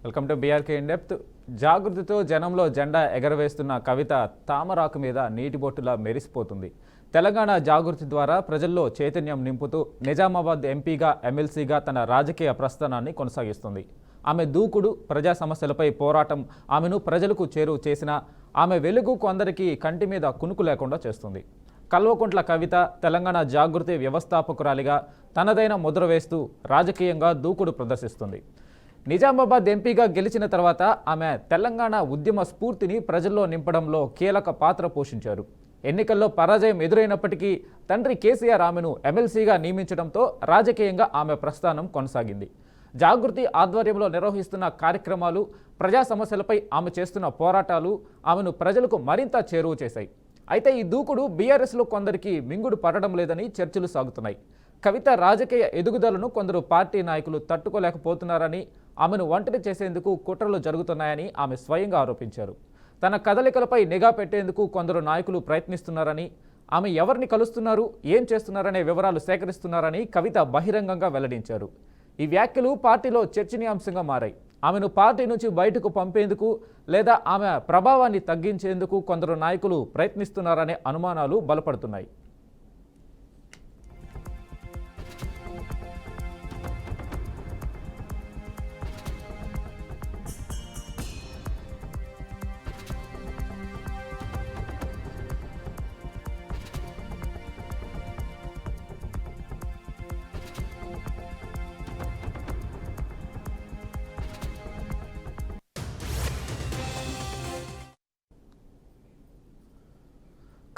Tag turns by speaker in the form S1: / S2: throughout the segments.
S1: Welcome to BRK in depth. జాగృతితో జనంలో జెండా ఎగరవేస్తున్న కవిత తామరాకు మీద నీటి బొట్టులా మెరిసిపోతుంది. తెలంగాణ జాగృతి ద్వారా ప్రజల్లో చైతన్యం నింపుతూ నిజామాబాద్ ఎంపీగా, ఎమ్మెల్సీగా తన రాజకీయ ప్రస్థానాన్ని కొనసాగిస్తుంది. ఆమె దూకుడు, ప్రజా సమస్యలపై పోరాటం ఆమెను ప్రజలకు చేరువ చేసిన ఆమె వెలుగు కొందరికి కంటి మీద కునుకు లేకుండా చేస్తుంది. కల్వకుంట్ల కవిత తెలంగాణ జాగృతి వ్యవస్థాపకురాలిగా తనదైన ముద్ర వేస్తూ రాజకీయంగా దూకుడు ప్రదర్శిస్తుంది. నిజామాబాద్ ఎంపీగా గెలిచిన తర్వాత ఆమె తెలంగాణ ఉద్యమ స్ఫూర్తిని ప్రజల్లో నింపడంలో కీలక పాత్ర పోషించారు. ఎన్నికల్లో పరాజయం ఎదురైనప్పటికీ తండ్రి కేసీఆర్ ఆమెను ఎమ్మెల్సీగా నియమించడంతో రాజకీయంగా ఆమె ప్రస్థానం కొనసాగింది. జాగృతి ఆధ్వర్యంలో నిర్వహిస్తున్న కార్యక్రమాలు, ప్రజా సమస్యలపై ఆమె చేస్తున్న పోరాటాలు ఆమెను ప్రజలకు మరింత చేరువ చేశాయి. అయితే ఈ దూకుడు బీఆర్ఎస్లో కొందరికి మింగుడు పడడం లేదని చర్చలు సాగుతున్నాయి. కవిత రాజకీయ ఎదుగుదలను కొందరు పార్టీ నాయకులు తట్టుకోలేకపోతున్నారని, ఆమెను ఒంటరి చేసేందుకు కుట్రలు జరుగుతున్నాయని ఆమె స్వయంగా ఆరోపించారు. తన కదలికలపై నిఘా పెట్టేందుకు కొందరు నాయకులు ప్రయత్నిస్తున్నారని, ఆమె ఎవరిని కలుస్తున్నారు, ఏం చేస్తున్నారనే వివరాలు సేకరిస్తున్నారని కవిత బహిరంగంగా వెల్లడించారు. ఈ వ్యాఖ్యలు పార్టీలో చర్చనీయాంశంగా మారాయి. ఆమెను పార్టీ నుంచి బయటకు పంపేందుకు లేదా ఆమె ప్రభావాన్ని తగ్గించేందుకు కొందరు నాయకులు ప్రయత్నిస్తున్నారనే అనుమానాలు బలపడుతున్నాయి.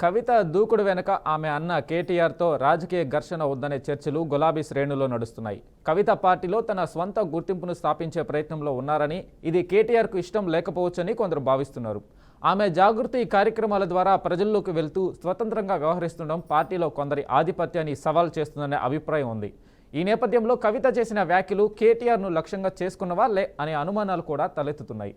S1: కవిత దూకుడు వెనుక ఆమె అన్న కేటీఆర్తో రాజకీయ ఘర్షణ వద్దనే చర్చలు గులాబీ శ్రేణుల్లో నడుస్తున్నాయి. కవిత పార్టీలో తన స్వంత గుర్తింపును స్థాపించే ప్రయత్నంలో ఉన్నారని, ఇది కేటీఆర్కు ఇష్టం లేకపోవచ్చని కొందరు భావిస్తున్నారు. ఆమె జాగృతి కార్యక్రమాల ద్వారా ప్రజల్లోకి వెళ్తూ స్వతంత్రంగా వ్యవహరిస్తుండడం పార్టీలో కొందరి ఆధిపత్యాన్ని సవాల్ చేస్తుందనే అభిప్రాయం ఉంది. ఈ నేపథ్యంలో కవిత చేసిన వ్యాఖ్యలు కేటీఆర్ను లక్ష్యంగా చేసుకున్నవా అనే అనుమానాలు కూడా తలెత్తుతున్నాయి.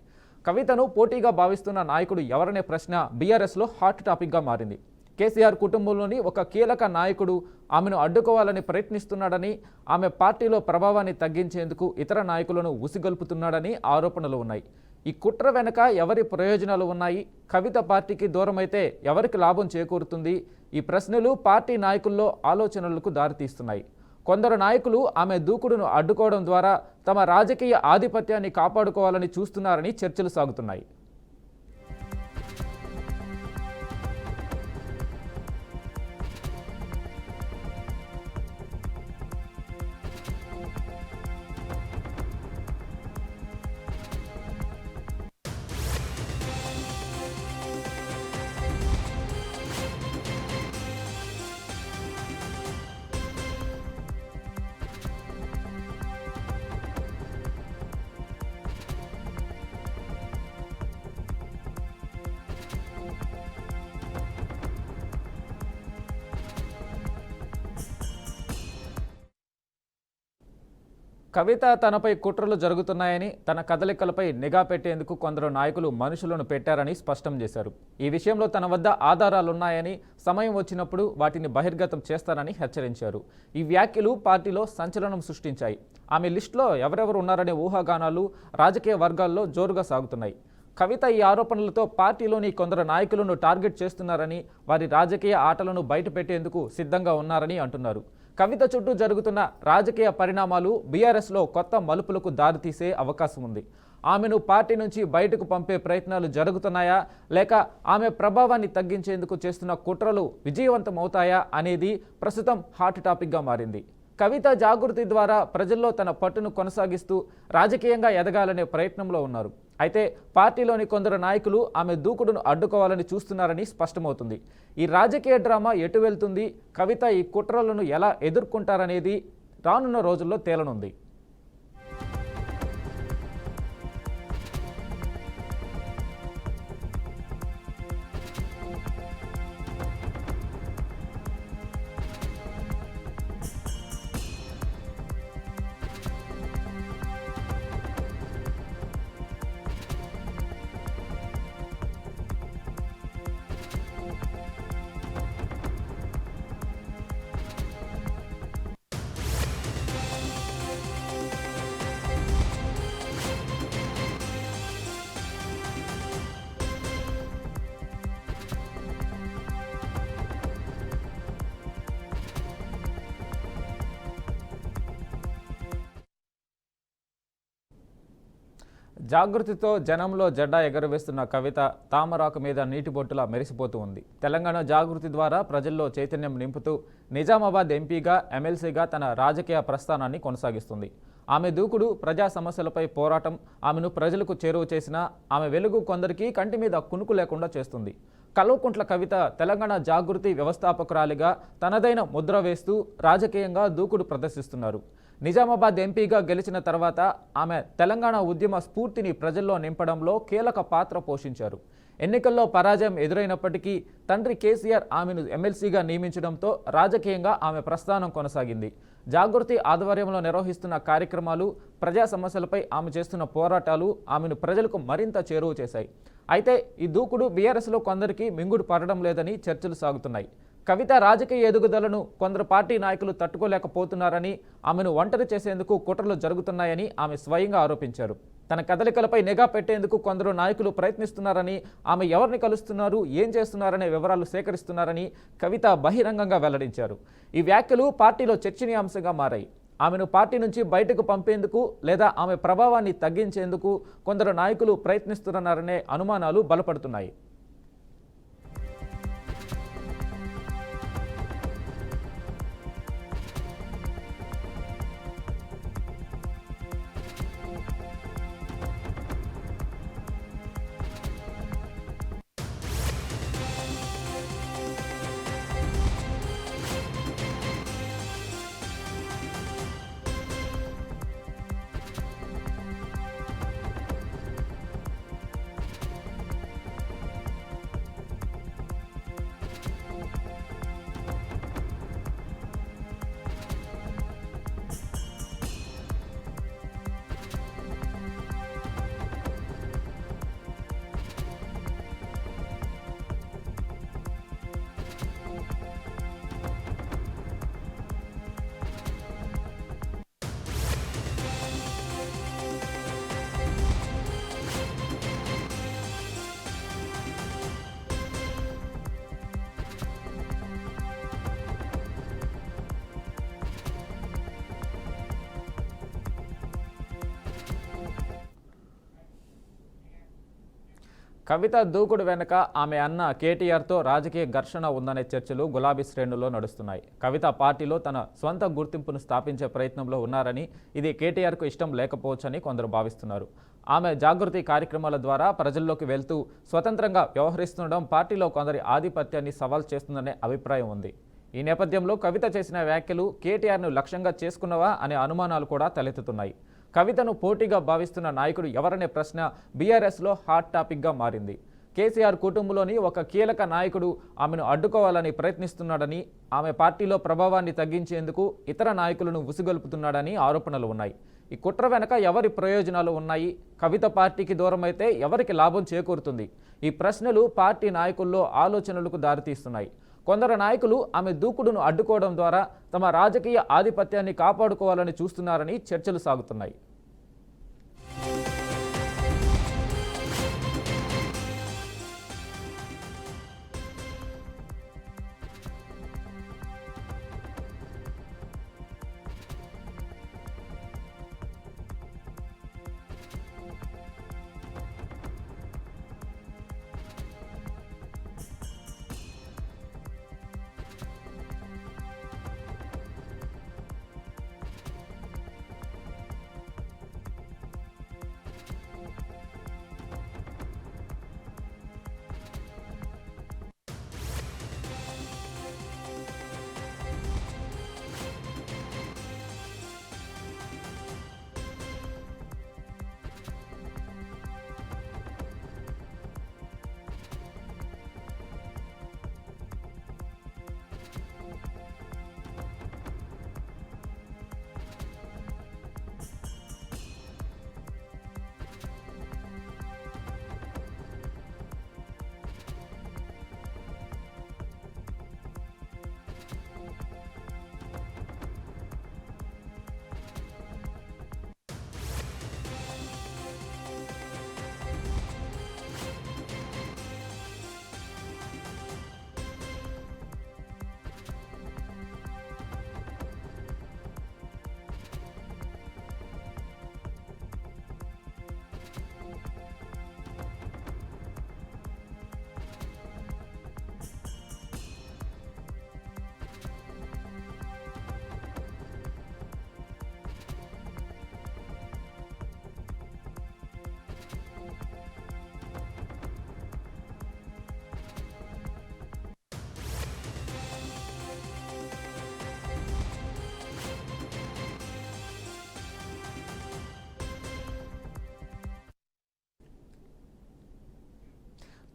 S1: కవితను పోటీగా భావిస్తున్న నాయకుడు ఎవరనే ప్రశ్న బీఆర్ఎస్లో హాట్ టాపిక్గా మారింది. కేసీఆర్ కుటుంబంలోని ఒక కీలక నాయకుడు ఆమెను అడ్డుకోవాలని ప్రయత్నిస్తున్నాడని, ఆమె పార్టీలో ప్రభావాన్ని తగ్గించేందుకు ఇతర నాయకులను ఉసిగొల్పుతున్నాడని ఆరోపణలు ఉన్నాయి. ఈ కుట్ర వెనుక ఎవరి ప్రయోజనాలు ఉన్నాయి? కవిత పార్టీకి దూరమైతే ఎవరికి లాభం చేకూరుతుంది? ఈ ప్రశ్నలు పార్టీ నాయకుల్లో ఆలోచనలకు దారితీస్తున్నాయి. కొందరు నాయకులు ఆమె దూకుడును అడ్డుకోవడం ద్వారా తమ రాజకీయ ఆధిపత్యాన్ని కాపాడుకోవాలని చూస్తున్నారని చర్చలు సాగుతున్నాయి. కవిత తనపై కుట్రలు జరుగుతున్నాయని, తన కదలికలపై నిఘా పెట్టేందుకు కొందరు నాయకులు మనుషులను పెట్టారని స్పష్టం చేశారు. ఈ విషయంలో తన వద్ద ఆధారాలున్నాయని, సమయం వచ్చినప్పుడు వాటిని బహిర్గతం చేస్తానని హెచ్చరించారు. ఈ వ్యాఖ్యలు పార్టీలో సంచలనం సృష్టించాయి. ఆమె లిస్టులో ఎవరెవరు ఉన్నారనే ఊహాగానాలు రాజకీయ వర్గాల్లో జోరుగా సాగుతున్నాయి. కవిత ఈ ఆరోపణలతో పార్టీలోని కొందరు నాయకులను టార్గెట్ చేస్తున్నారని, వారి రాజకీయ ఆటలను బయటపెట్టేందుకు సిద్ధంగా ఉన్నారని అంటున్నారు. కవిత చుట్టూ జరుగుతున్న రాజకీయ పరిణామాలు బీఆర్ఎస్లో కొత్త మలుపులకు దారితీసే అవకాశం ఉంది. ఆమెను పార్టీ నుంచి బయటకు పంపే ప్రయత్నాలు జరుగుతున్నాయా, లేక ఆమె ప్రభావాన్ని తగ్గించేందుకు చేస్తున్న కుట్రలు విజయవంతమవుతాయా అనేది ప్రస్తుతం హాట్ టాపిక్గా మారింది. కవిత జాగృతి ద్వారా ప్రజల్లో తన పట్టును కొనసాగిస్తూ రాజకీయంగా ఎదగాలనే ప్రయత్నంలో ఉన్నారు. అయితే పార్టీలోని కొందరు నాయకులు ఆమె దూకుడును అడ్డుకోవాలని చూస్తున్నారని స్పష్టమవుతుంది. ఈ రాజకీయ డ్రామా ఎటు వెళ్తుంది, కవిత ఈ కుట్రలను ఎలా ఎదుర్కొంటారనేది రానున్న రోజుల్లో తేలనుంది. జాగృతితో జనంలో జెండా ఎగరవేస్తున్న కవిత తామరాకు మీద నీటి బొట్టులా మెరిసిపోతూ ఉంది. తెలంగాణ జాగృతి ద్వారా ప్రజల్లో చైతన్యం నింపుతూ నిజామాబాద్ ఎంపీగా, ఎమ్మెల్సీగా తన రాజకీయ ప్రస్థానాన్ని కొనసాగిస్తుంది. ఆమె దూకుడు, ప్రజా సమస్యలపై పోరాటం ఆమెను ప్రజలకు చేరువ చేసిన ఆమె వెలుగు కొందరికి కంటి మీద కునుకు లేకుండా చేస్తుంది. కల్వకుంట్ల కవిత తెలంగాణ జాగృతి వ్యవస్థాపకురాలిగా తనదైన ముద్ర వేస్తూ రాజకీయంగా దూకుడు ప్రదర్శిస్తున్నారు. నిజామాబాద్ ఎంపీగా గెలిచిన తర్వాత ఆమె తెలంగాణ ఉద్యమ స్ఫూర్తిని ప్రజల్లో నింపడంలో కీలక పాత్ర పోషించారు. ఎన్నికల్లో పరాజయం ఎదురైనప్పటికీ తండ్రి కేసీఆర్ ఆమెను ఎమ్మెల్సీగా నియమించడంతో రాజకీయంగా ఆమె ప్రస్థానం కొనసాగింది. జాగృతి ఆధ్వర్యంలో నిర్వహిస్తున్న కార్యక్రమాలు, ప్రజా సమస్యలపై ఆమె చేస్తున్న పోరాటాలు ఆమెను ప్రజలకు మరింత చేరువ చేశాయి. అయితే ఈ దూకుడు బీఆర్ఎస్లో కొందరికి మింగుడు పడడం లేదని చర్చలు సాగుతున్నాయి. కవిత రాజకీయ ఎదుగుదలను కొందరు పార్టీ నాయకులు తట్టుకోలేకపోతున్నారని, ఆమెను ఒంటరి చేసేందుకు కుట్రలు జరుగుతున్నాయని ఆమె స్వయంగా ఆరోపించారు. తన కదలికలపై నిఘా పెట్టేందుకు కొందరు నాయకులు ప్రయత్నిస్తున్నారని, ఆమె ఎవరిని కలుస్తున్నారు, ఏం చేస్తున్నారనే వివరాలు సేకరిస్తున్నారని కవిత బహిరంగంగా వెల్లడించారు. ఈ వ్యాఖ్యలు పార్టీలో చర్చనీయాంశంగా మారాయి. ఆమెను పార్టీ నుంచి బయటకు పంపేందుకు లేదా ఆమె ప్రభావాన్ని తగ్గించేందుకు కొందరు నాయకులు ప్రయత్నిస్తున్నారనే అనుమానాలు బలపడుతున్నాయి. కవిత దూకుడు వెనుక ఆమె అన్న కేటీఆర్తో రాజకీయ ఘర్షణ ఉందనే చర్చలు గులాబీ శ్రేణుల్లో నడుస్తున్నాయి. కవిత పార్టీలో తన స్వంత గుర్తింపును స్థాపించే ప్రయత్నంలో ఉన్నారని, ఇది కేటీఆర్కు ఇష్టం లేకపోవచ్చని కొందరు భావిస్తున్నారు. ఆమె జాగృతి కార్యక్రమాల ద్వారా ప్రజల్లోకి వెళ్తూ స్వతంత్రంగా వ్యవహరిస్తుండడం పార్టీలో కొందరి ఆధిపత్యాన్ని సవాల్ చేస్తుందనే అభిప్రాయం ఉంది. ఈ నేపథ్యంలో కవిత చేసిన వ్యాఖ్యలు కేటీఆర్ను లక్ష్యంగా చేసుకున్నవా అనే అనుమానాలు కూడా తలెత్తుతున్నాయి. కవితను పోటీగా భావిస్తున్న నాయకుడు ఎవరనే ప్రశ్న బీఆర్ఎస్లో హాట్ టాపిక్గా మారింది. కేసీఆర్ కుటుంబంలోని ఒక కీలక నాయకుడు ఆమెను అడ్డుకోవాలని ప్రయత్నిస్తున్నాడని, ఆమె పార్టీలో ప్రభావాన్ని తగ్గించేందుకు ఇతర నాయకులను ఉసిగొల్పుతున్నాడని ఆరోపణలు ఉన్నాయి. ఈ కుట్ర వెనక ఎవరి ప్రయోజనాలు ఉన్నాయి? కవిత పార్టీకి దూరమైతే ఎవరికి లాభం చేకూరుతుంది? ఈ ప్రశ్నలు పార్టీ నాయకుల్లో ఆలోచనలకు దారితీస్తున్నాయి. కొందరు నాయకులు ఆమె దూకుడును అడ్డుకోవడం ద్వారా తమ రాజకీయ ఆధిపత్యాన్ని కాపాడుకోవాలని చూస్తున్నారని చర్చలు సాగుతున్నాయి.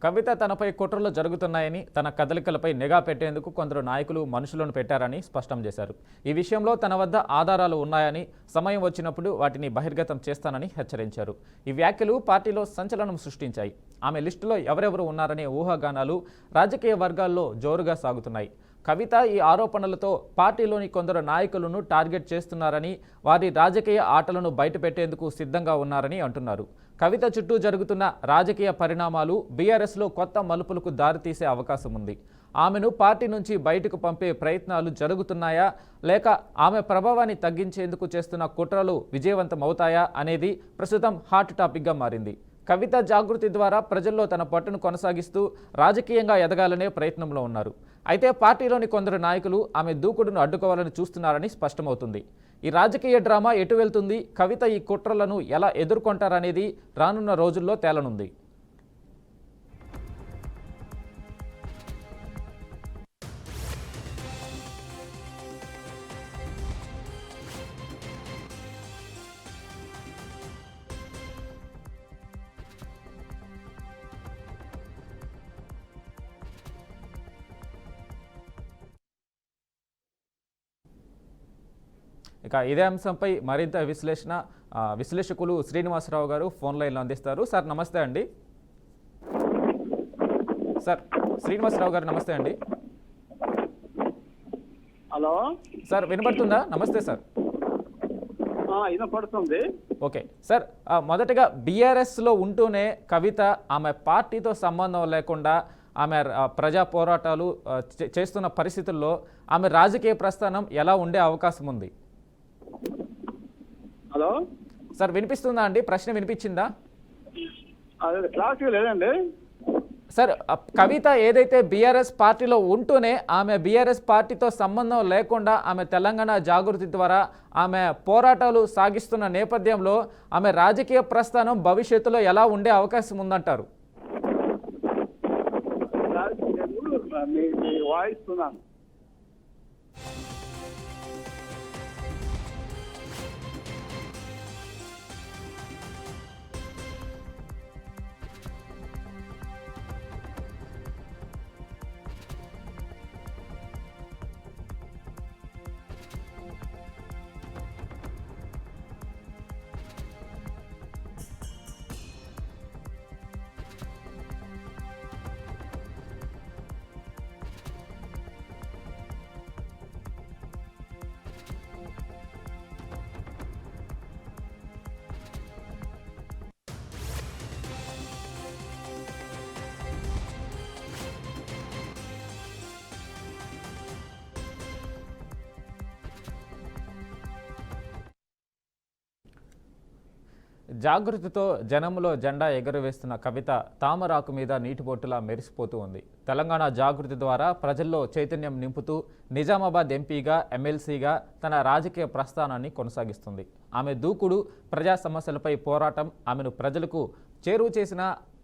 S1: కవిత తనపై కుట్రలు జరుగుతున్నాయని, తన కదలికలపై నిఘా పెట్టేందుకు కొందరు నాయకులు మనుషులను పెట్టారని స్పష్టం చేశారు. ఈ విషయంలో తన వద్ద ఆధారాలు ఉన్నాయని, సమయం వచ్చినప్పుడు వాటిని బహిర్గతం చేస్తానని హెచ్చరించారు. ఈ వ్యాఖ్యలు పార్టీలో సంచలనం సృష్టించాయి. ఆమె లిస్టులో ఎవరెవరు ఉన్నారనే ఊహాగానాలు రాజకీయ వర్గాల్లో జోరుగా సాగుతున్నాయి. కవిత ఈ ఆరోపణలతో పార్టీలోని కొందరు నాయకులను టార్గెట్ చేస్తున్నారని, వారి రాజకీయ ఆటలను బయటపెట్టేందుకు సిద్ధంగా ఉన్నారని అంటున్నారు. కవిత చుట్టూ జరుగుతున్న రాజకీయ పరిణామాలు బీఆర్ఎస్లో కొత్త మలుపులకు దారితీసే అవకాశం ఉంది. ఆమెను పార్టీ నుంచి బయటకు పంపే ప్రయత్నాలు జరుగుతున్నాయా, లేక ఆమె ప్రభావాన్ని తగ్గించేందుకు చేస్తున్న కుట్రలు విజయవంతమవుతాయా అనేది ప్రస్తుతం హాట్ టాపిక్గా మారింది. కవిత జాగృతి ద్వారా ప్రజల్లో తన పట్టును కొనసాగిస్తూ రాజకీయంగా ఎదగాలనే ప్రయత్నంలో ఉన్నారు. అయితే పార్టీలోని కొందరు నాయకులు ఆమె దూకుడును అడ్డుకోవాలని చూస్తున్నారని స్పష్టమవుతుంది. ఈ రాజకీయ డ్రామా ఎటు వెళ్తుంది, కవిత ఈ కుట్రలను ఎలా ఎదుర్కొంటారనేది రానున్న రోజుల్లో తేలనుంది. ఇక ఇదే అంశంపై మరింత విశ్లేషకులు శ్రీనివాసరావు గారు ఫోన్ లైన్లో అందిస్తారు. సార్ నమస్తే అండి. సార్ శ్రీనివాసరావు గారు నమస్తే అండి.
S2: హలో
S1: సార్ వినపడుతుందా? నమస్తే సార్.
S2: వినపడుతుంది.
S1: ఓకే సార్, మొదటగా బీఆర్ఎస్లో ఉంటూనే కవిత ఆమె పార్టీతో సంబంధం లేకుండా ఆమె ప్రజా పోరాటాలు చేస్తున్న పరిస్థితుల్లో ఆమె రాజకీయ ప్రస్థానం ఎలా ఉండే అవకాశం ఉంది?
S2: హలో
S1: సార్ వినిపిస్తుందా అండి? ప్రశ్న వినిపించిందా?
S2: అదే క్లాస్ లేదండి
S1: సార్. కవిత ఏదైతే బీఆర్ఎస్ పార్టీలో ఉంటూనే ఆమె బీఆర్ఎస్ పార్టీతో సంబంధం లేకుండా ఆమె తెలంగాణ జాగృతి ద్వారా ఆమె పోరాటాలు సాగిస్తున్న నేపథ్యంలో ఆమె రాజకీయ ప్రస్థానం భవిష్యత్తులో ఎలా ఉండే అవకాశం ఉందంటారు?
S2: వాయిస్
S1: జాగృతితో జనంలో జెండా ఎగురవేస్తున్న కవిత తామరాకు మీద నీటిబొట్టులా మెరిసిపోతూ ఉంది. తెలంగాణ జాగృతి ద్వారా ప్రజల్లో చైతన్యం నింపుతూ నిజామాబాద్ ఎంపీగా, ఎమ్మెల్సీగా తన రాజకీయ ప్రస్థానాన్ని కొనసాగిస్తుంది. ఆమె దూకుడు, ప్రజా సమస్యలపై పోరాటం ఆమెను ప్రజలకు చేరువ చేసిన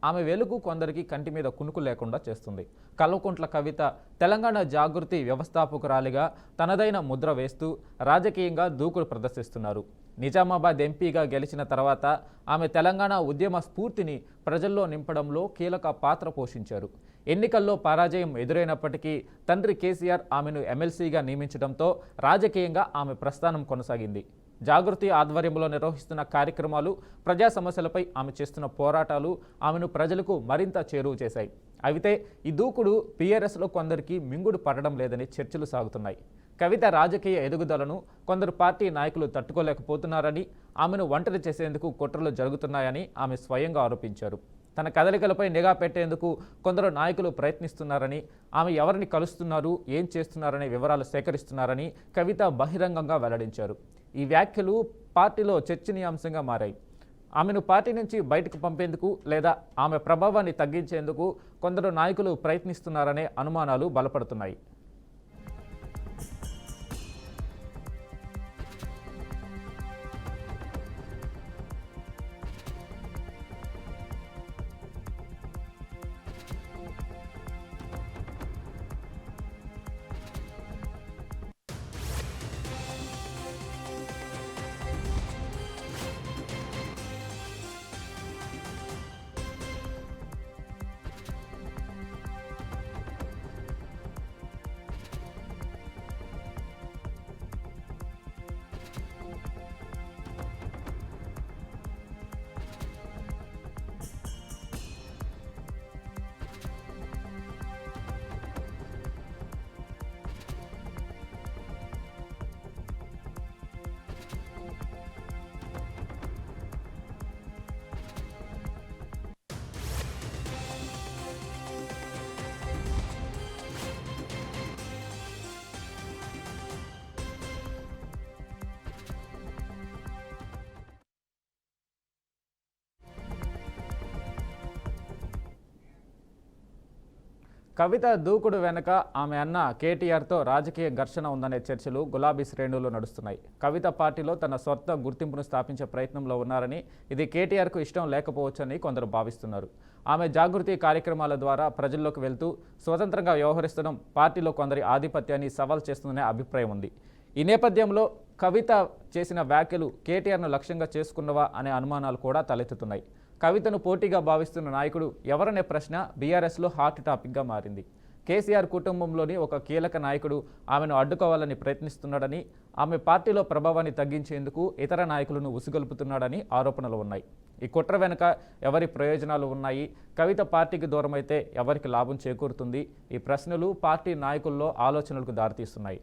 S1: ఆమె వెలుగు కొందరికి కంటి మీద కునుకు లేకుండా చేస్తుంది. కల్వకుంట్ల కవిత తెలంగాణ జాగృతి వ్యవస్థాపకురాలిగా తనదైన ముద్ర వేస్తూ రాజకీయంగా దూకుడు ప్రదర్శిస్తున్నారు. నిజామాబాద్ ఎంపీగా గెలిచిన తర్వాత ఆమె తెలంగాణ ఉద్యమ స్ఫూర్తిని ప్రజల్లో నింపడంలో కీలక పాత్ర పోషించారు. ఎన్నికల్లో పరాజయం ఎదురైనప్పటికీ తండ్రి కేసీఆర్ ఆమెను ఎమ్మెల్సీగా నియమించడంతో రాజకీయంగా ఆమె ప్రస్థానం కొనసాగింది. జాగృతి ఆధ్వర్యంలో నిర్వహిస్తున్న కార్యక్రమాలు, ప్రజా సమస్యలపై ఆమె చేస్తున్న పోరాటాలు ఆమెను ప్రజలకు మరింత చేరువ చేశాయి. అయితే ఈ దూకుడు బీఆర్ఎస్లో కొందరికి మింగుడు పడడం లేదని చర్చలు సాగుతున్నాయి. కవిత రాజకీయ ఎదుగుదలను కొందరు పార్టీ నాయకులు తట్టుకోలేకపోతున్నారని, ఆమెను ఒంటరి చేసేందుకు కుట్రలు జరుగుతున్నాయని ఆమె స్వయంగా ఆరోపించారు. తన కదలికలపై నిఘా పెట్టేందుకు కొందరు నాయకులు ప్రయత్నిస్తున్నారని, ఆమె ఎవరిని కలుస్తున్నారు, ఏం చేస్తున్నారనే వివరాలు సేకరిస్తున్నారని కవిత బహిరంగంగా వెల్లడించారు. ఈ వ్యాఖ్యలు పార్టీలో చర్చనీయాంశంగా మారాయి. ఆమెను పార్టీ నుంచి బయటకు పంపేందుకు లేదా ఆమె ప్రభావాన్ని తగ్గించేందుకు కొందరు నాయకులు ప్రయత్నిస్తున్నారనే అనుమానాలు బలపడుతున్నాయి. కవిత దూకుడు వెనుక ఆమె అన్న కేటీఆర్తో రాజకీయ ఘర్షణ ఉందనే చర్చలు గులాబీ శ్రేణుల్లో నడుస్తున్నాయి. కవిత పార్టీలో తన సొంత గుర్తింపును స్థాపించే ప్రయత్నంలో ఉన్నారని, ఇది కేటీఆర్కు ఇష్టం లేకపోవచ్చని కొందరు భావిస్తున్నారు. ఆమె జాగృతి కార్యక్రమాల ద్వారా ప్రజల్లోకి వెళ్తూ స్వతంత్రంగా వ్యవహరిస్తడం పార్టీలో కొందరి ఆధిపత్యాన్ని సవాల్ చేస్తుందనే అభిప్రాయం ఉంది. ఈ నేపథ్యంలో కవిత చేసిన వ్యాఖ్యలు కేటీఆర్ను లక్ష్యంగా చేసుకున్నవా అనే అనుమానాలు కూడా తలెత్తుతున్నాయి. కవితను పోటీగా భావిస్తున్న నాయకుడు ఎవరనే ప్రశ్న బీఆర్ఎస్లో హాట్ టాపిక్గా మారింది. కేసీఆర్ కుటుంబంలోని ఒక కీలక నాయకుడు ఆమెను అడ్డుకోవాలని ప్రయత్నిస్తున్నాడని, ఆమె పార్టీలో ప్రభావాన్ని తగ్గించేందుకు ఇతర నాయకులను ఉసిగొల్పుతున్నాడని ఆరోపణలు ఉన్నాయి. ఈ కుట్ర వెనుక ఎవరి ప్రయోజనాలు ఉన్నాయి, కవిత పార్టీకి దూరమైతే ఎవరికి లాభం చేకూరుతుంది, ఈ ప్రశ్నలు పార్టీ నాయకుల్లో ఆలోచనలకు దారితీస్తున్నాయి.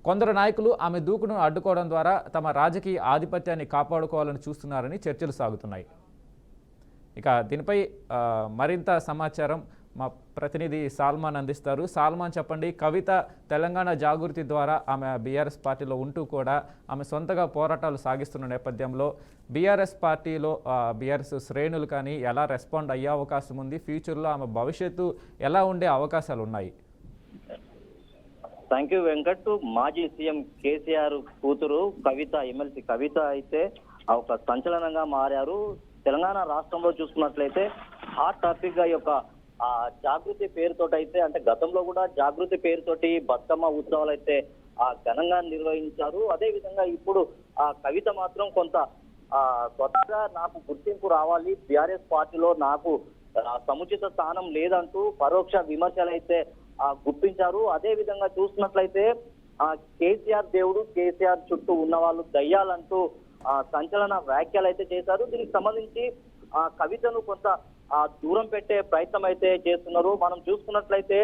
S1: కొందరు నాయకులు ఆమె దూకుడును అడ్డుకోవడం ద్వారా తమ రాజకీయ ఆధిపత్యాన్ని కాపాడుకోవాలని చూస్తున్నారని చర్చలు సాగుతున్నాయి. ఇక దీనిపై మరింత సమాచారం మా ప్రతినిధి సాల్మాన్ అందిస్తారు. సాల్మాన్, చెప్పండి, కవిత తెలంగాణ జాగృతి ద్వారా ఆమె బీఆర్ఎస్ పార్టీలో ఉంటూ కూడా ఆమె సొంతగా పోరాటాలు సాగిస్తున్న నేపథ్యంలో బీఆర్ఎస్ పార్టీలో బీఆర్ఎస్ శ్రేణులు కానీ ఎలా రెస్పాండ్ అయ్యే అవకాశం ఉంది? ఫ్యూచర్లో ఆమె భవిష్యత్తు ఎలా ఉండే అవకాశాలు ఉన్నాయి?
S3: Thank you Venkat. మాజీ సీఎం కేసీఆర్ కూతురు కవిత, ఎమ్మెల్సీ కవిత అయితే ఒక సంచలనంగా మారారు. తెలంగాణ రాష్ట్రంలో చూసుకున్నట్లయితే హాట్ టాపిక్ గా ఈ యొక్క జాగృతి పేరుతోటి అయితే, అంటే గతంలో కూడా జాగృతి పేరుతోటి బతుకమ్మ ఉత్సవాలు అయితే ఘనంగా నిర్వహించారు. అదే విధంగా ఇప్పుడు కవిత మాత్రం కొంత స్వతహాగా నాకు గుర్తింపు రావాలి, బీఆర్ఎస్ పార్టీలో నాకు సముచిత స్థానం లేదంటూ పరోక్ష విమర్శలు అయితే గుర్తించారు. అదే విధంగా చూసినట్లయితే కేసీఆర్ దేవుడు, కేసీఆర్ చుట్టూ ఉన్న వాళ్ళు దయ్యాలంటూ సంచలన వ్యాఖ్యలు అయితే చేశారు. దీనికి సంబంధించి కవితను కొంత దూరం పెట్టే ప్రయత్నం అయితే చేస్తున్నారు. మనం చూసుకున్నట్లయితే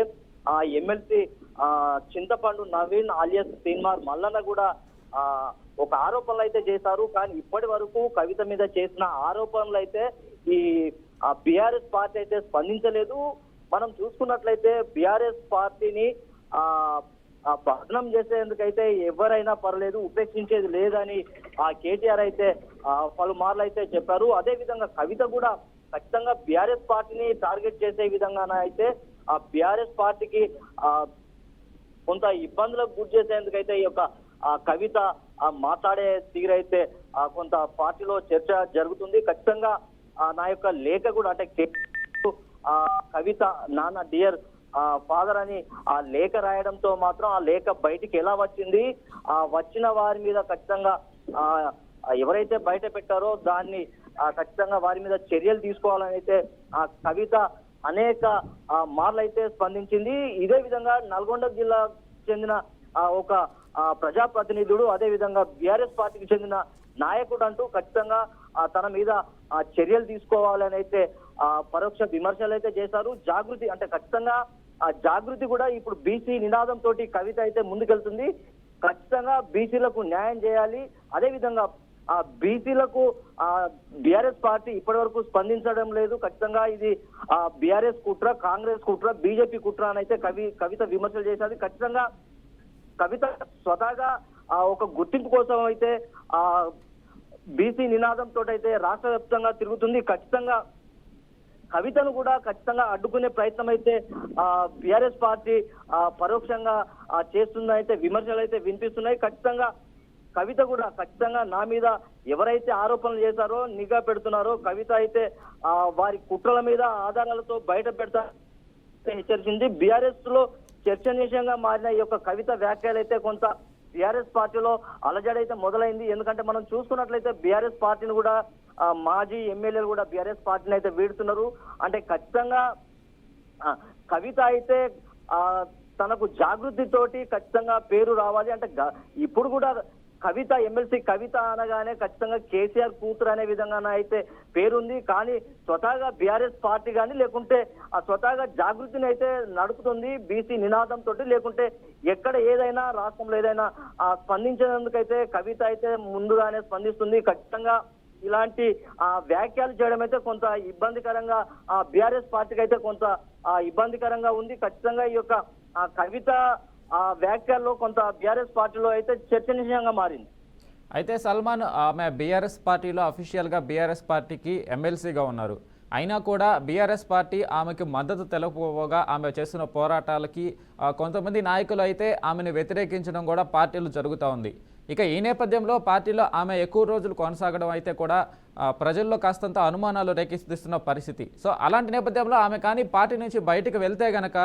S3: ఎమ్మెల్సీ చింతపండు నవీన్ ఆలియాస్ తీన్మార్ మల్లన్న కూడా ఒక ఆరోపణలు అయితే చేశారు. కానీ ఇప్పటి వరకు కవిత మీద చేసిన ఆరోపణలు అయితే ఈ బీఆర్ఎస్ పార్టీ అయితే స్పందించలేదు. మనం చూసుకున్నట్లయితే బీఆర్ఎస్ పార్టీని పతనం చేసేందుకైతే ఎవరైనా పర్లేదు, ఉపేక్షించేది లేదని కేటీఆర్ అయితే పలుమార్లు అయితే చెప్పారు. అదే విధంగా కవిత కూడా ఖచ్చితంగా బీఆర్ఎస్ పార్టీని టార్గెట్ చేసే విధంగా అయితే ఆ బీఆర్ఎస్ పార్టీకి కొంత ఇబ్బందులకు గురి చేసేందుకైతే ఈ యొక్క కవిత మాట్లాడే తీరైతే కొంత పార్టీలో చర్చ జరుగుతుంది. ఖచ్చితంగా నా యొక్క లేఖ కూడా, అంటే కవిత నాన్న డియర్ ఫాదర్ అని ఆ లేఖ రాయడంతో మాత్రం ఆ లేఖ బయటికి ఎలా వచ్చింది, వచ్చిన వారి మీద ఖచ్చితంగా ఎవరైతే బయట పెట్టారో దాన్ని ఖచ్చితంగా వారి మీద చర్యలు తీసుకోవాలని అయితే ఆ కవిత అనేక మార్లు అయితే స్పందించింది. ఇదే విధంగా నల్గొండ జిల్లాకు చెందిన ఒక ప్రజాప్రతినిధుడు, అదే విధంగా బీఆర్ఎస్ పార్టీకి చెందిన నాయకుడు అంటూ ఖచ్చితంగా తన మీద చర్యలు తీసుకోవాలని అయితే పరోక్ష విమర్శలు అయితే చేశారు. జాగృతి, అంటే ఖచ్చితంగా జాగృతి కూడా ఇప్పుడు బీసీ నినాదం తోటి కవిత అయితే ముందుకెళ్తుంది. ఖచ్చితంగా బీసీలకు న్యాయం చేయాలి, అదే విధంగా బీసీలకు బీఆర్ఎస్ పార్టీ ఇప్పటి వరకు స్పందించడం లేదు. ఖచ్చితంగా ఇది బీఆర్ఎస్ కుట్ర, కాంగ్రెస్ కుట్ర, బీజేపీ కుట్ర అని అయితే కవిత విమర్శలు చేశారు. ఖచ్చితంగా కవిత స్వతహాగా ఒక గుర్తింపు కోసం అయితే బీసీ నినాదంతో అయితే రాష్ట్ర వ్యాప్తంగా తిరుగుతుంది. ఖచ్చితంగా కవితను కూడా ఖచ్చితంగా అడ్డుకునే ప్రయత్నం అయితే బీఆర్ఎస్ పార్టీ పరోక్షంగా చేస్తుందైతే విమర్శలు అయితే వినిపిస్తున్నాయి. ఖచ్చితంగా కవిత కూడా ఖచ్చితంగా నా మీద ఎవరైతే ఆరోపణలు చేశారో, నిఘా పెడుతున్నారో, కవిత అయితే వారి కుట్రల మీద ఆధారాలతో బయట పెడతా హెచ్చరించింది. బీఆర్ఎస్ లో చర్చనీయాంశంగా మారిన ఈ యొక్క కవిత వ్యాఖ్యలు అయితే కొంత బీఆర్ఎస్ పార్టీలో అలజడైతే మొదలైంది. ఎందుకంటే మనం చూసుకున్నట్లయితే బీఆర్ఎస్ పార్టీని కూడా మాజీ ఎమ్మెల్యేలు కూడా బీఆర్ఎస్ పార్టీని అయితే వీడుతున్నారు. అంటే ఖచ్చితంగా కవిత అయితే తనకు జాగృతి తోటి ఖచ్చితంగా పేరు రావాలి. అంటే ఇప్పుడు కూడా కవిత, ఎమ్మెల్సీ కవిత అనగానే ఖచ్చితంగా కేసీఆర్ కూతురు అనే విధంగా అయితే పేరుంది. కానీ స్వతహాగా బీఆర్ఎస్ పార్టీ కానీ, లేకుంటే స్వతహాగా జాగృతిని అయితే నడుపుతుంది బీసీ నినాదంతో, లేకుంటే ఎక్కడ ఏదైనా రాష్ట్రంలో ఏదైనా స్పందించేందుకైతే కవిత అయితే ముందుగానే స్పందిస్తుంది. ఖచ్చితంగా ఇలాంటి వ్యాఖ్యలు చేయడం అయితే కొంత ఇబ్బందికరంగా బీఆర్ఎస్ పార్టీకి అయితే కొంత ఇబ్బందికరంగా ఉంది. ఖచ్చితంగా ఈ యొక్క కవిత వ్యాఖ్యల్లో కొంత బీఆర్ఎస్ పార్టీలో అయితే చర్చనీయాంశంగా మారింది.
S1: అయితే సల్మాన్, ఆమె బీఆర్ఎస్ పార్టీలో అఫీషియల్గా బీఆర్ఎస్ పార్టీకి ఎమ్మెల్సీగా ఉన్నారు. అయినా కూడా బీఆర్ఎస్ పార్టీ ఆమెకు మద్దతు తెలపగా ఆమె చేస్తున్న పోరాటాలకి కొంతమంది నాయకులు అయితే ఆమెను వ్యతిరేకించడం కూడా పార్టీలు జరుగుతూ ఉంది. ఇక ఈ నేపథ్యంలో పార్టీలో ఆమె ఎక్కువ రోజులు కొనసాగడం అయితే కూడా ప్రజల్లో కాస్తంత అనుమానాలు రేకెత్తిస్తున్న పరిస్థితి. సో అలాంటి నేపథ్యంలో ఆమె కానీ పార్టీ నుంచి బయటకు వెళ్తే గనక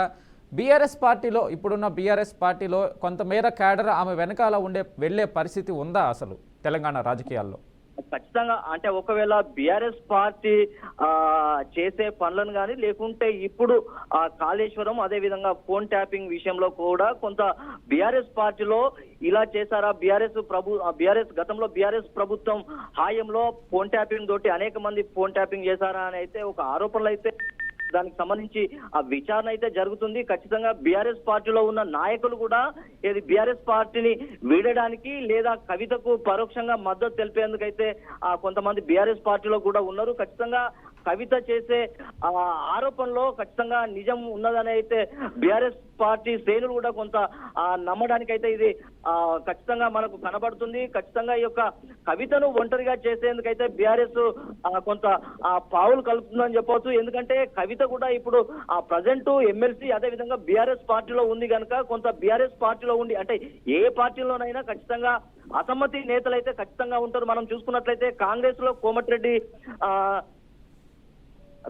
S1: బీఆర్ఎస్ పార్టీలో ఇప్పుడున్న బీఆర్ఎస్ పార్టీలో కొంతమేర క్యాడర్ ఆమె వెనకాల వెళ్ళే పరిస్థితి ఉందా అసలు తెలంగాణ రాజకీయాల్లో?
S3: ఖచ్చితంగా అంటే ఒకవేళ బీఆర్ఎస్ పార్టీ చేసే పనులను కానీ లేకుంటే ఇప్పుడు కాళేశ్వరం అదే విధంగా ఫోన్ ట్యాపింగ్ విషయంలో కూడా కొంత బీఆర్ఎస్ పార్టీలో ఇలా చేశారా, బీఆర్ఎస్ గతంలో బీఆర్ఎస్ ప్రభుత్వం హాయంలో ఫోన్ ట్యాపింగ్ తోటి అనేక మంది ఫోన్ ట్యాపింగ్ చేశారా అని అయితే ఒక ఆరోపణలు అయితే దానికి సంబంధించి ఆ విచారణ అయితే జరుగుతుంది. ఖచ్చితంగా బీఆర్ఎస్ పార్టీలో ఉన్న నాయకులు కూడా ఏది బీఆర్ఎస్ పార్టీని వీడడానికి లేదా కవితకు పరోక్షంగా మద్దతు తెలిపేందుకైతే కొంతమంది బీఆర్ఎస్ పార్టీలో కూడా ఉన్నారు. ఖచ్చితంగా కవిత చేసే ఆరోపణలో ఖచ్చితంగా నిజం ఉన్నదని అయితే బీఆర్ఎస్ పార్టీ శ్రేణులు కూడా కొంత నమ్మడానికి అయితే ఇది ఖచ్చితంగా మనకు కనబడుతుంది. ఖచ్చితంగా ఈ యొక్క కవితను ఒంటరిగా చేసేందుకైతే బీఆర్ఎస్ కొంత పావులు కలుపుతుందని చెప్పవచ్చు. ఎందుకంటే కవిత కూడా ఇప్పుడు ప్రజెంట్ ఎమ్మెల్సీ అదే విధంగా బీఆర్ఎస్ పార్టీలో ఉంది కనుక కొంత బీఆర్ఎస్ పార్టీలో ఉండి అంటే ఏ పార్టీలోనైనా ఖచ్చితంగా అసమ్మతి నేతలు అయితే ఖచ్చితంగా ఉంటారు. మనం చూసుకున్నట్లయితే కాంగ్రెస్ లో కోమటిరెడ్డి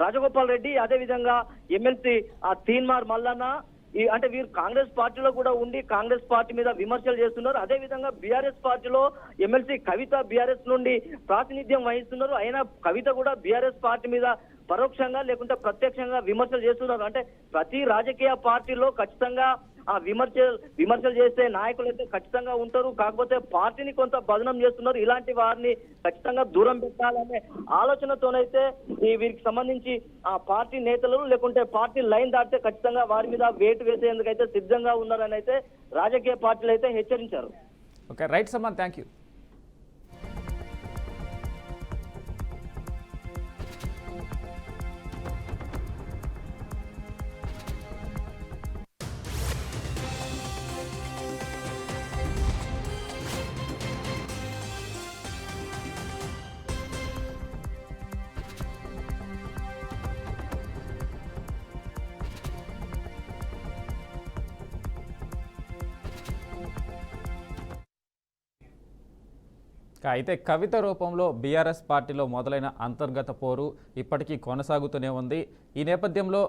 S3: రాజగోపాల్ రెడ్డి అదే విధంగా ఎమ్మెల్సీ తీన్మార్ మల్లన్న అంటే వీరు కాంగ్రెస్ పార్టీలో కూడా ఉండి కాంగ్రెస్ పార్టీ మీద విమర్శలు చేస్తున్నారు. అదే విధంగా బీఆర్ఎస్ పార్టీలో ఎమ్మెల్సీ కవిత బీఆర్ఎస్ నుండి ప్రాతినిధ్యం వహిస్తున్నారు. అయినా కవిత కూడా బీఆర్ఎస్ పార్టీ మీద పరోక్షంగా లేకుంటే ప్రత్యక్షంగా విమర్శలు చేస్తున్నారు. అంటే ప్రతి రాజకీయ పార్టీలో ఖచ్చితంగా విమర్శలు చేసే నాయకులు అయితే ఖచ్చితంగా ఉంటారు. కాకపోతే పార్టీని కొంత బదనం చేస్తున్నారు. ఇలాంటి వారిని ఖచ్చితంగా దూరం పెట్టాలనే ఆలోచనతోనైతే వీరికి సంబంధించి పార్టీ నేతలు లేకుంటే పార్టీ లైన్ దాటితే ఖచ్చితంగా వారి మీద వేటు వేసేందుకైతే సిద్ధంగా ఉన్నారని అయితే రాజకీయ పార్టీలు అయితే హెచ్చరించారు.
S1: Okay, right Samman, thank you. అయితే కవిత రూపంలో బీఆర్ఎస్ పార్టీలో మొదలైన అంతర్గత పోరు ఇప్పటికీ కొనసాగుతూనే ఉంది. ఈ నేపథ్యంలో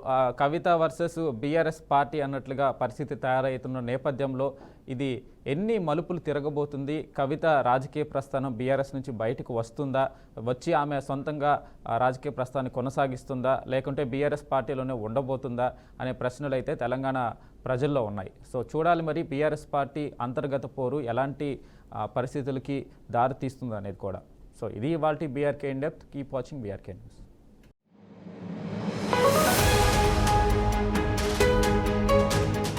S1: కవిత వర్సెస్ బీఆర్ఎస్ పార్టీ అన్నట్లుగా పరిస్థితి తయారవుతున్న నేపథ్యంలో ఇది ఎన్ని మలుపులు తిరగబోతుంది? కవిత రాజకీయ ప్రస్థానం బీఆర్ఎస్ నుంచి బయటకు వస్తుందా, వచ్చి ఆమె సొంతంగా రాజకీయ ప్రస్థానాన్ని కొనసాగిస్తుందా, లేకుంటే బీఆర్ఎస్ పార్టీలోనే ఉండబోతుందా అనే ప్రశ్నలు అయితే తెలంగాణ ప్రజల్లో ఉన్నాయి. సో చూడాలి మరి బీఆర్ఎస్ పార్టీ అంతర్గత పోరు ఎలాంటి పరిస్థితులకి దారి తీస్తుంది అనేది కూడా. సో ఇది ఇవాల్టి BRK in depth. Keep watching BRK news.